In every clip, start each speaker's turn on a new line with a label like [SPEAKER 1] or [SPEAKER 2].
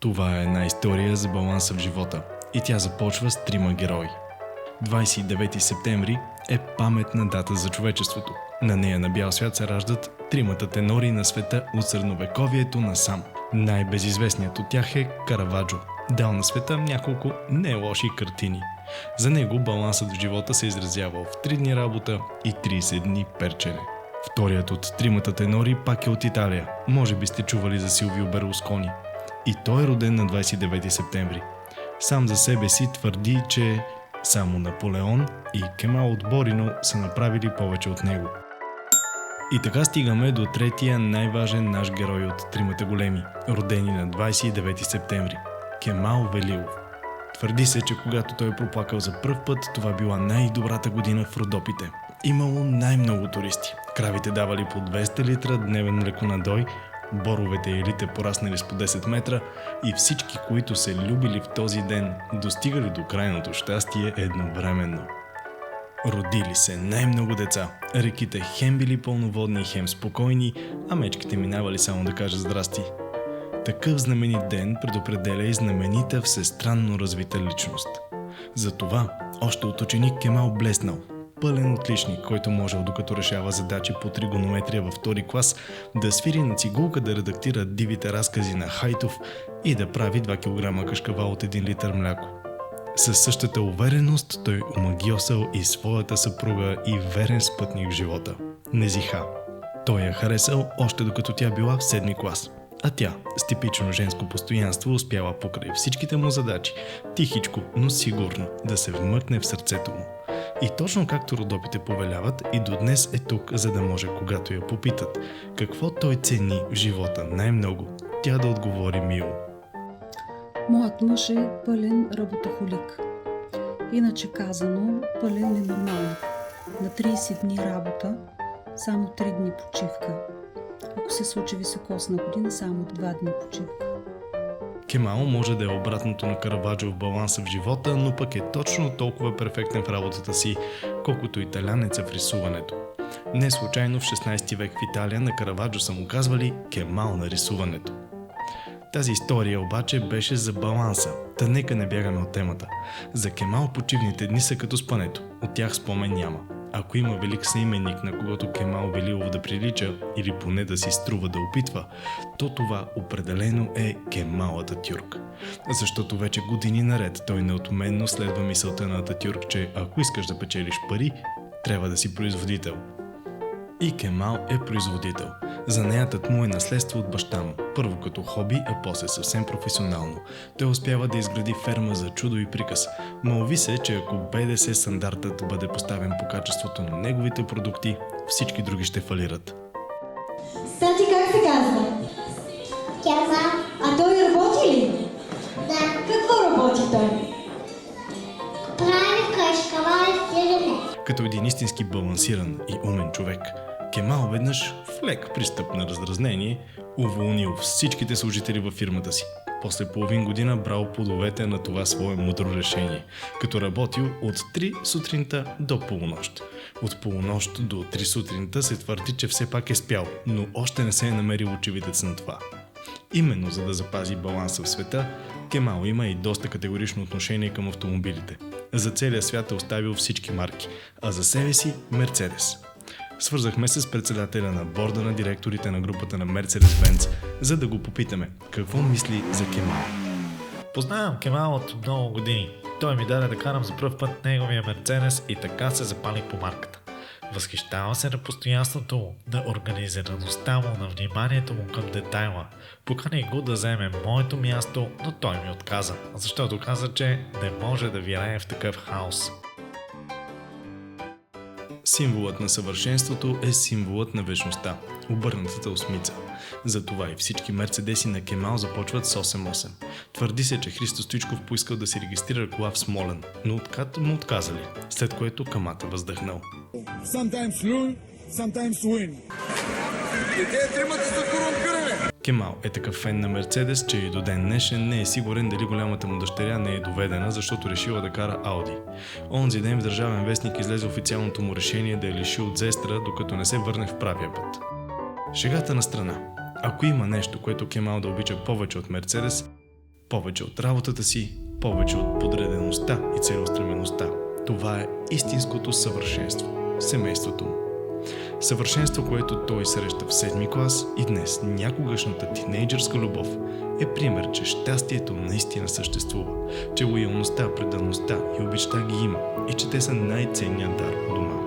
[SPEAKER 1] Това е една история за баланса в живота и тя започва с трима герои. 29 септември е паметна дата за човечеството. На нея на бял свят се раждат тримата тенори на света от средновековието насам. Най-безизвестният от тях е Караваджо, дал на света няколко не лоши картини. За него балансът в живота се изразява в 3 дни работа и 30 дни перчене. Вторият от тримата тенори пак е от Италия. Може би сте чували за Силвио Берлускони. И той е роден на 29 септември. Сам за себе си твърди, че само Наполеон и Кемал от Борино са направили повече от него. И така стигаме до третия най-важен наш герой от тримата големи, родени на 29 септември – Кемал Велилов. Твърди се, че когато той е проплакал за пръв път, това била най-добрата година в Родопите. Имало най-много туристи. Кравите давали по 200 литра дневен млеконадой, боровете и елите пораснали с по 10 метра и всички, които се любили в този ден, достигали до крайното щастие едновременно. Родили се най-много деца. Реките хем били пълноводни, хем спокойни, а мечките минавали само да кажат здрасти. Такъв знаменит ден предопределя и знаменита всестранно развита личност. Затова още от ученик Кемал блеснал. Пълен отличник, който можел, докато решава задачи по тригонометрия във втори клас, да свири на цигулка, да редактира дивите разкази на Хайтов и да прави 2 кг кашкавал от 1 литър мляко. Със същата увереност той омагьосал и своята съпруга и верен спътник в живота – Незиха. Той я харесал още докато тя била в 7 клас. А тя, с типично женско постоянство, успяла покрай всичките му задачи, тихичко, но сигурно, да се вмъкне в сърцето му. И точно както Родопите повеляват, и до днес е тук, за да може, когато я попитат какво той цени в живота най-много, тя да отговори мило.
[SPEAKER 2] Моят мъж е пълен работохолик. Иначе казано, пълен ненормален. На 30 дни работа, само 3 дни почивка. Ако се случи високосна година, само 2 дни почивка.
[SPEAKER 1] Кемал може да е обратното на Караваджо в баланса в живота, но пък е точно толкова перфектен в работата си, колкото италянеца в рисуването. Не случайно в 16 век в Италия на Караваджо са му казвали Кемал на рисуването. Тази история обаче беше за баланса, та нека не бягаме от темата. За Кемал почивните дни са като спането, от тях спомен няма. Ако има велик съименник, на когото Кемал Велилов да прилича или поне да си струва да опитва, то това определено е Кемал Ататюрк. Защото вече години наред той неотменно следва мисълта на Ататюрк, че ако искаш да печелиш пари, трябва да си производител. И Кемал е производител. Занаятът му е наследство от баща му, първо като хоби, а после съвсем професионално. Той успява да изгради ферма за чудо и приказ. Малви се, че ако БДС стандартът бъде поставен по качеството на неговите продукти, всички други ще фалират.
[SPEAKER 3] Стати как се казва?
[SPEAKER 4] Кемал.
[SPEAKER 3] А той работи ли?
[SPEAKER 4] Да.
[SPEAKER 3] Какво работи той?
[SPEAKER 4] Прави кашкавал и сирене.
[SPEAKER 1] Като един истински балансиран и умен човек, Кемал веднъж в лек пристъп на раздразнение уволнил всичките служители във фирмата си. После половин година брал плодовете на това свое мъдро решение, като работил от 3 сутринта до полунощ. От полунощ до 3 сутринта се твърди, че все пак е спял, но още не се е намерил очевидец на това. Именно за да запази баланса в света, Кемал има и доста категорично отношение към автомобилите. За целия свят е оставил всички марки, а за себе си Мерцедес. Свързахме се с председателя на борда на директорите на групата на Mercedes-Benz, за да го попитаме какво мисли за Кемал.
[SPEAKER 5] Познавам Кемал от много години. Той ми даде да карам за пръв път неговия Мерцедес и така се запалих по марката. Възхищава се на постоянството му, на организираността му, на вниманието му към детайла. Поканих го да вземе моето място, но той ми отказа, защото каза, че не може да вирее в такъв хаос.
[SPEAKER 1] Символът на съвършенството е символът на вечността, обърнатата осмица. Затова и всички мерцедеси на Кемал започват с 88. Твърди се, че Христо Стоичков поискал да си регистрира кола в Смолян, но откат му отказали, след което Камата въздъхнал.
[SPEAKER 6] Sometimes lose, sometimes win. И те тримата са корумпирани.
[SPEAKER 1] Кемал е такъв фен на Мерцедес, че и до ден днешен не е сигурен дали голямата му дъщеря не е доведена, защото решила да кара Ауди. Онзи ден в Държавен вестник излезе официалното му решение да я лиши от зестра, докато не се върне в правия път. Шегата на страна. Ако има нещо, което Кемал да обича повече от Мерцедес, Повече от работата си, повече от подредеността и целеустремеността. Това е истинското съвършенство. Семейството му. Съвършенство, което той среща в 7-ми клас и днес някогашната тинейджърска любов е пример, че щастието наистина съществува, че лоялността, предаността и обичта ги има и че те са най-ценният дар у дома.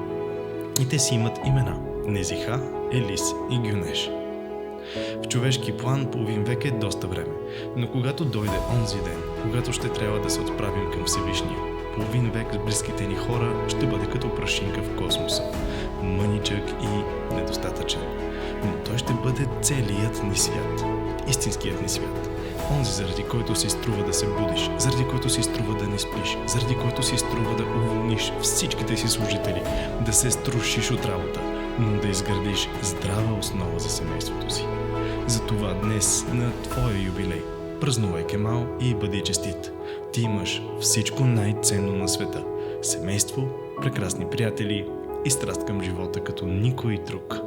[SPEAKER 1] И те си имат имена – Незиха, Елис и Гюнеш. В човешки план половин век е доста време, но когато дойде онзи ден, когато ще трябва да се отправим към Всевишния, половин век с близките ни хора ще бъде като прашинка в космоса, мъничък и недостатъчен. Но той ще бъде целият ни свят, истинският ни свят. Онзи, заради който си струва да се будиш, заради който си струва да не спиш, заради който си струва да уволниш всичките си служители, да се струшиш от работа, но да изградиш здрава основа за семейството си. Затова днес, на твоя юбилей, празнувай, Кемал, и бъди честит. Ти имаш всичко най-ценно на света – семейство, прекрасни приятели и страст към живота като никой друг.